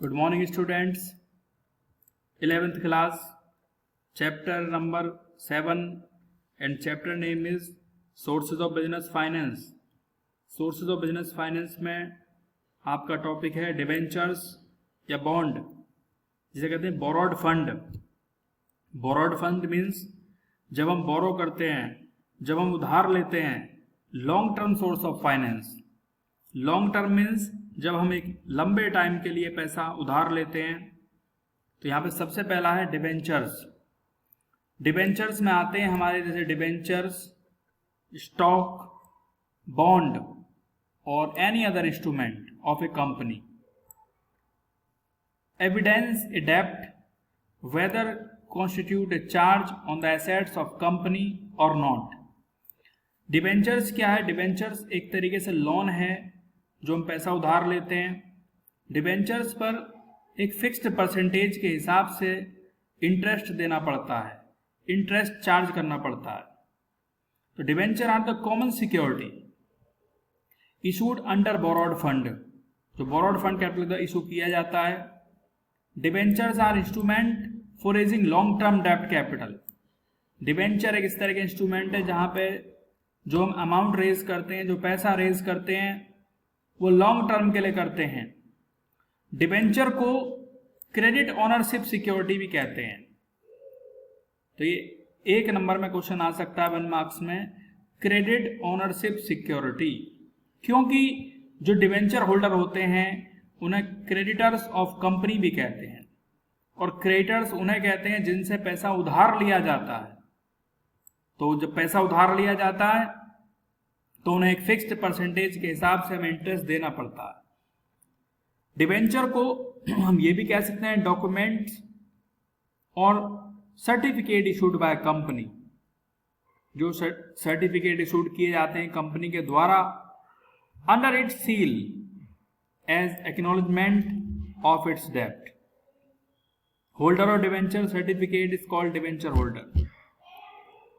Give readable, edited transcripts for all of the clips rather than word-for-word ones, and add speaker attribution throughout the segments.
Speaker 1: Good morning students. 11th class, chapter number 7 and chapter name is Sources of Business Finance. Sources of Business Finance में आपका topic है debentures या bond, जिसे कहते हैं borrowed fund. Borrowed fund means जब हम बोरो करते हैं, जब हम उधार लेते हैं, long term source of finance. Long term means जब हम एक लंबे टाइम के लिए पैसा उधार लेते हैं. तो यहाँ पे सबसे पहला है डिबेंचर्स. डिबेंचर्स में आते हैं हमारे जैसे डिबेंचर्स, स्टॉक, बॉन्ड और any other instrument of a company. Evidence a डेब्ट whether constitute a charge on the assets of company और नॉट. डिबेंचर्स क्या है? डिबेंचर्स एक तरीके से लोन है जो हम पैसा उधार लेते हैं. डिबेंचर्स पर एक फिक्स्ड परसेंटेज के हिसाब से इंटरेस्ट देना पड़ता है, इंटरेस्ट चार्ज करना पड़ता है. तो debenture are the common security issued under borrowed fund. जो बोरोड फंड कैपिटल इशू किया जाता है. Debentures are instrument for raising long term डेब्ट कैपिटल. डिबेंचर एक इस तरह के इंस्ट्रूमेंट है जहां पे जो हम अमाउंट रेज करते हैं, जो पैसा रेज करते हैं, वो लॉन्ग टर्म के लिए करते हैं. डिबेंचर को क्रेडिट ओनरशिप सिक्योरिटी भी कहते हैं. तो ये एक नंबर में क्वेश्चन आ सकता है 1 मार्क्स में, क्रेडिट ओनरशिप सिक्योरिटी. क्योंकि जो डिबेंचर होल्डर होते हैं उन्हें क्रेडिटर्स ऑफ कंपनी भी कहते हैं, और क्रेडिटर्स उन्हें कहते हैं जिनसे पैसा उधार लिया जाता है. तो जब पैसा उधार लिया जाता है तो उन्हें एक फिक्स्ड परसेंटेज के हिसाब से हमें इंटरेस्ट देना पड़ता है. डिबेंचर को हम ये भी कह सकते हैं डॉक्यूमेंट्स और सर्टिफिकेट इशूड बाय कंपनी. जो सर्टिफिकेट इशूड किए जाते हैं कंपनी के द्वारा under its seal as acknowledgement of its डेब्ट. Holder of debenture certificate is called debenture holder.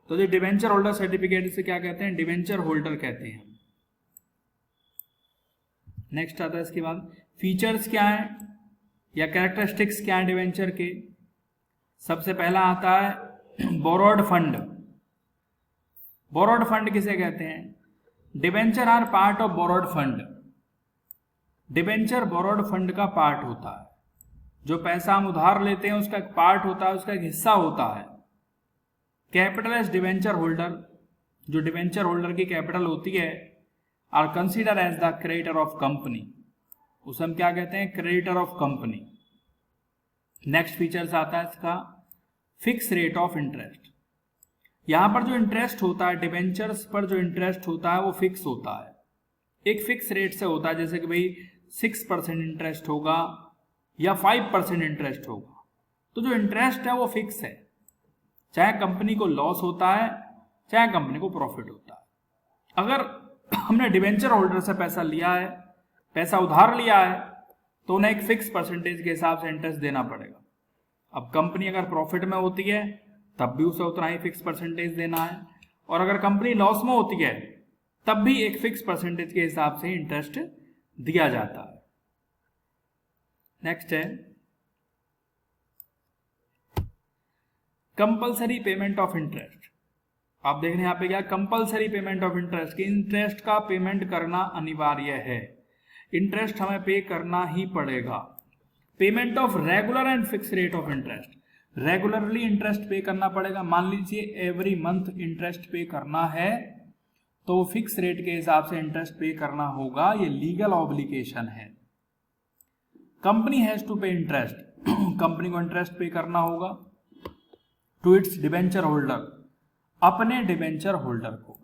Speaker 1: तो जो डिबेंचर होल्डर सर्टिफिकेट इसे क्या कहते हैं? डिबेंचर होल्डर कहते हैं. नेक्स्ट आता है इसके बाद फीचर्स क्या है या कैरेक्टरिस्टिक्स क्या है डिबेंचर के. सबसे पहला आता है बोरोड फंड. बोरोड फंड किसे कहते हैं? Debenture are part of borrowed fund. Debenture borrowed fund का पार्ट होता है. जो पैसा हम उधार लेते हैं उसका एक पार्ट होता है, उसका एक हिस्सा होता है. कैपिटल एज डिबेंचर होल्डर, जो डिबेंचर होल्डर की कैपिटल होती है, are consider as the creditor of company. उसे हम क्या कहते हैं? Creditor of company. Next features आता है इसका फिक्स रेट ऑफ इंटरेस्ट. यहां पर जो इंटरेस्ट होता है, डिबेंचर्स पर जो इंटरेस्ट होता है वो फिक्स होता है, एक फिक्स रेट से होता है. जैसे कि भाई 6% इंटरेस्ट होगा या 5% इंटरेस्ट होगा. तो जो इंटरेस्ट है वो फिक्स है, चाहे कंपनी को लॉस होता है चाहे कंपनी को प्रॉफिट होता है. अगर हमने डिबेंचर होल्डर से पैसा लिया है, पैसा उधार लिया है, तो उन्हें एक फिक्स परसेंटेज के हिसाब से इंटरेस्ट देना पड़ेगा. अब कंपनी अगर प्रॉफिट में होती है तब भी उसे उतना ही फिक्स परसेंटेज देना है, और अगर कंपनी लॉस में होती है तब भी एक फिक्स परसेंटेज के हिसाब से इंटरेस्ट दिया जाता है. नेक्स्ट है कंपल्सरी पेमेंट ऑफ इंटरेस्ट. आप देख रहे हैं यहाँ पे क्या, कंपल्सरी पेमेंट ऑफ इंटरेस्ट. कि इंटरेस्ट का पेमेंट करना अनिवार्य है, इंटरेस्ट हमें पे करना ही पड़ेगा. Payment of regular and fix rate of interest. Regularly interest पे करना पड़ेगा. मान लीजिए एवरी मंथ इंटरेस्ट पे करना है तो वो फिक्स रेट के हिसाब से इंटरेस्ट पे करना होगा. ये लीगल ऑब्लिगेशन है. कंपनी हैज टू पे इंटरेस्ट. कंपनी को इंटरेस्ट पे करना होगा टू इट्स डिबेंचर होल्डर, अपने डिबेंचर होल्डर को,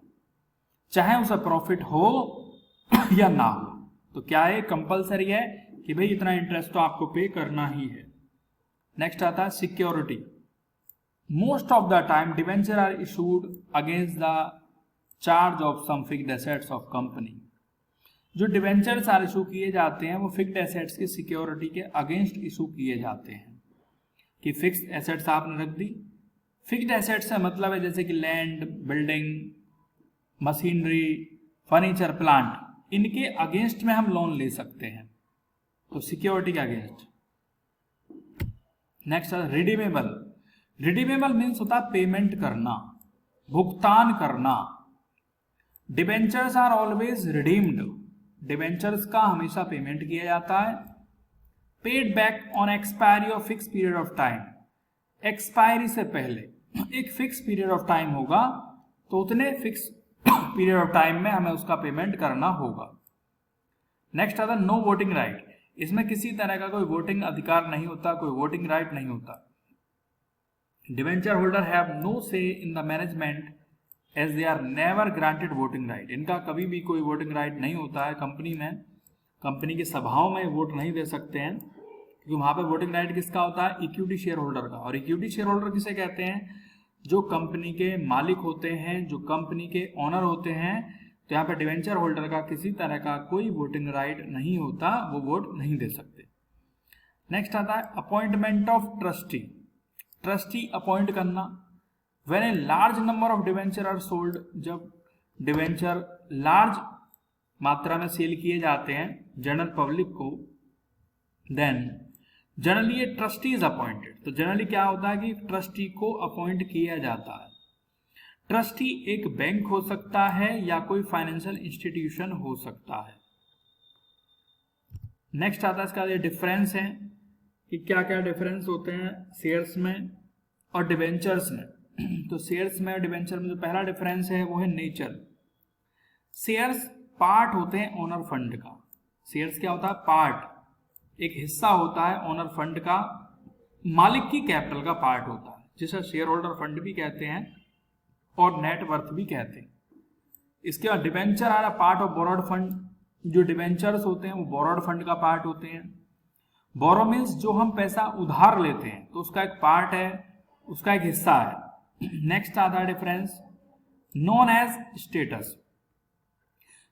Speaker 1: चाहे उसे प्रॉफिट हो या ना हो. तो क्या है? कंपलसरी है कि भाई इतना इंटरेस्ट तो आपको पे करना ही है. नेक्स्ट आता है security. Most of the time debenture are issued against the charge of some fixed assets of company. जो डिबेंचर्स आर इशू किए जाते हैं वो फिक्स्ड एसेट्स की सिक्योरिटी के अगेंस्ट इशू किए जाते हैं. कि फिक्स्ड एसेट्स आपने रख दी. फिक्स्ड एसेट्स से मतलब है जैसे कि land, building, machinery, furniture, plant, इनके अगेंस्ट में हम लोन ले सकते हैं. तो सिक्योरिटी के against next redeemable. Redeemable means होता है पेमेंट करना, भुगतान करना। Debentures are always redeemed. Debentures का हमेशा पेमेंट किया जाता है। Paid back on expiry of fix period of time. Expiry से पहले एक फिक्स पीरियड ऑफ टाइम होगा तो उतने फिक्स पीरियड ऑफ टाइम में हमें उसका पेमेंट करना होगा। नेक्स्ट आता है नो वोटिंग राइट। इसमें किसी तरह का कोई वोटिंग अधिकार नहीं होता, कोई वोटिंग राइट नहीं होता। Debenture holder have no say in the management as they are never granted voting right. इनका कभी भी कोई वोटिंग राइट नहीं होता है कंपनी में, कंपनी की सभाओं में वोट नहीं दे सकते हैं, क्योंकि वहां पे वोटिंग राइट किसका होता है? इक्विटी शेयर होल्डर का। और इक्विटी शेयर होल्डर किसे कहते हैं? जो कंपनी के मालिक होते हैं, जो कंपनी के ओनर होते हैं। तो यहाँ पे डिवेंचर होल्डर का किसी तरह का कोई वोटिंग राइट नहीं होता, वो वोट नहीं दे सकते। नेक्स्ट आता है appointment of trustee. Trustee appoint करना। When a large number of debenture are sold, जब डिवेंचर लार्ज मात्रा में सेल किए जाते हैं जनरल पब्लिक को, then generally a trustee is appointed. तो जनरली क्या होता है कि ट्रस्टी को अपॉइंट किया जाता है। ट्रस्टी एक बैंक हो सकता है या कोई फाइनेंशियल इंस्टीट्यूशन हो सकता है। नेक्स्ट आता है इसका ये डिफरेंस है कि क्या क्या डिफरेंस होते हैं शेयर्स में और डिवेंचर्स में। तो शेयर्स में और डिवेंचर में जो पहला डिफरेंस है वो है नेचर। शेयर्स पार्ट होते हैं ओनर फंड का। शेयर्स क्या होता है? पार्ट, एक हिस्सा होता है ओनर फंड का, मालिक की कैपिटल का पार्ट होता है, जिसे शेयर होल्डर फंड भी कहते हैं और नेटवर्थ भी कहते हैं। इसके बाद डिवेंचर आ रहा पार्ट ऑफ बोरोड फंड। जो डिवेंचर्स होते हैं वो बोरोड फंड का पार्ट होते हैं। बोरो मीन्स जो हम पैसा उधार लेते हैं, तो उसका एक पार्ट है, उसका एक हिस्सा है। नेक्स्ट आता है difference non as status.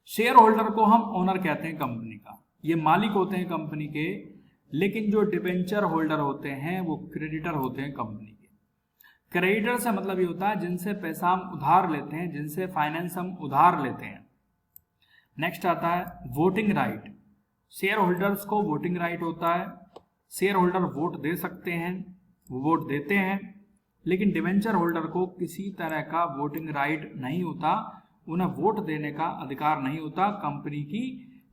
Speaker 1: Shareholder को हम ओनर कहते हैं कंपनी का, ये मालिक होते हैं कंपनी के, लेकिन जो डिवेंचर होल्डर होते हैं वो क्रेडिटर होते हैं कंपनी के। क्रेडिटर से मतलब ये होता है जिनसे पैसा हम उधार लेते हैं, जिनसे फाइनेंस हम उधार लेते हैं। नेक्स्ट आता है वोटिंग राइट। शेयर होल्डर्स को वोटिंग राइट होता है। शेयर होल्डर वोट दे सकते हैं, वो वोट देते हैं, लेकिन डिवेंचर होल्डर को किसी तरह का वोटिंग राइट नहीं होता, उन्हें वोट देने का अधिकार नहीं होता। कंपनी की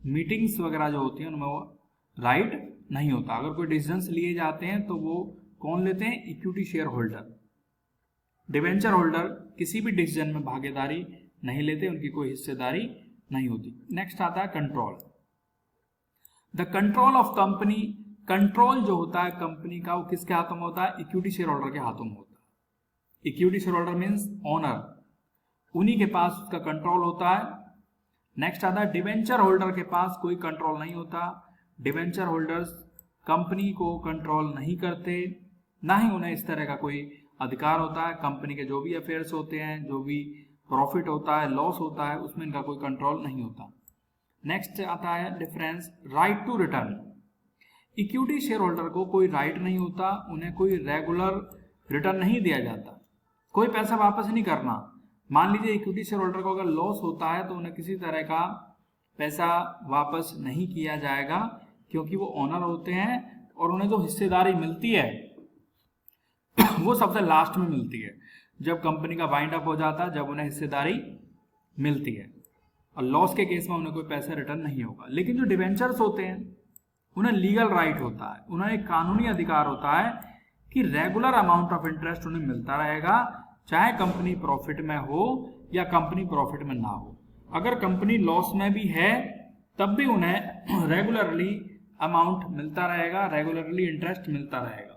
Speaker 1: मीटिंग्स वगैरह जो होती हैं उनमें वो राइट नहीं होता। अगर कोई डिसीजंस लिए जाते हैं तो वो कौन लेते हैं? Equity share holder. Debenture holder किसी भी डिसीजन में भागीदारी नहीं लेते, उनकी कोई हिस्सेदारी नहीं होती। नेक्स्ट आता है control. The control of company. Control जो होता है कंपनी का वो किसके हाथों में होता है? इक्विटी शेयर होल्डर के हाथों में होता है। Equity share holder means owner, उन्हीं के पास उसका कंट्रोल होता है। नेक्स्ट आता है डिवेंचर होल्डर के पास कोई कंट्रोल नहीं होता। डिवेंचर होल्डर्स कंपनी को कंट्रोल नहीं करते, ना ही उन्हें इस तरह का कोई अधिकार होता है। कंपनी के जो भी अफेयर्स होते हैं, जो भी प्रॉफिट होता है, लॉस होता है, उसमें इनका कोई कंट्रोल नहीं होता। नेक्स्ट आता है difference right to return. Equity shareholder को कोई राइट नहीं होता, उन्हें कोई रेगुलर रिटर्न नहीं दिया जाता, कोई पैसा वापस नहीं करना। मान लीजिए इक्विटी शेयर होल्डर को अगर लॉस होता है तो उन्हें किसी तरह का पैसा वापस नहीं किया जाएगा, क्योंकि वो ओनर होते हैं और उन्हें जो हिस्सेदारी मिलती है वो सबसे लास्ट में मिलती है, जब कंपनी का वाइंड अप हो जाता है, जब उन्हें हिस्सेदारी मिलती है। और लॉस के केस में उन्हें कोई पैसा रिटर्न नहीं होगा। लेकिन जो डिवेंचर्स होते हैं उन्हें लीगल राइट होता है, उन्हें एक कानूनी अधिकार होता है कि रेगुलर अमाउंट ऑफ इंटरेस्ट उन्हें मिलता रहेगा, चाहे कंपनी प्रॉफिट में हो या कंपनी प्रॉफिट में ना हो। अगर कंपनी लॉस में भी है तब भी उन्हें रेगुलरली अमाउंट मिलता रहेगा, रेगुलरली इंटरेस्ट मिलता रहेगा।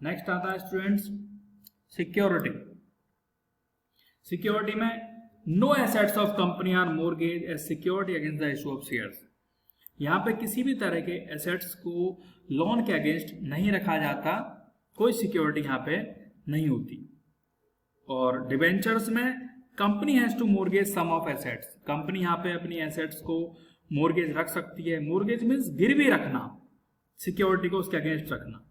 Speaker 1: नेक्स्ट आता है स्टूडेंट्स सिक्योरिटी। सिक्योरिटी में no assets of company are mortgage as security against the issue of shares. यहाँ पे किसी भी तरह के एसेट्स को लोन के अगेंस्ट नहीं रखा जाता, कोई सिक्योरिटी यहाँ पे नहीं होती। और डिवेंचर्स में company has to mortgage some of assets. Company यहाँ पे अपनी एसेट्स को मोर्गेज रख सकती है। मोर्गेज मीन्स गिरवी रखना, सिक्योरिटी को उसके अगेंस्ट रखना।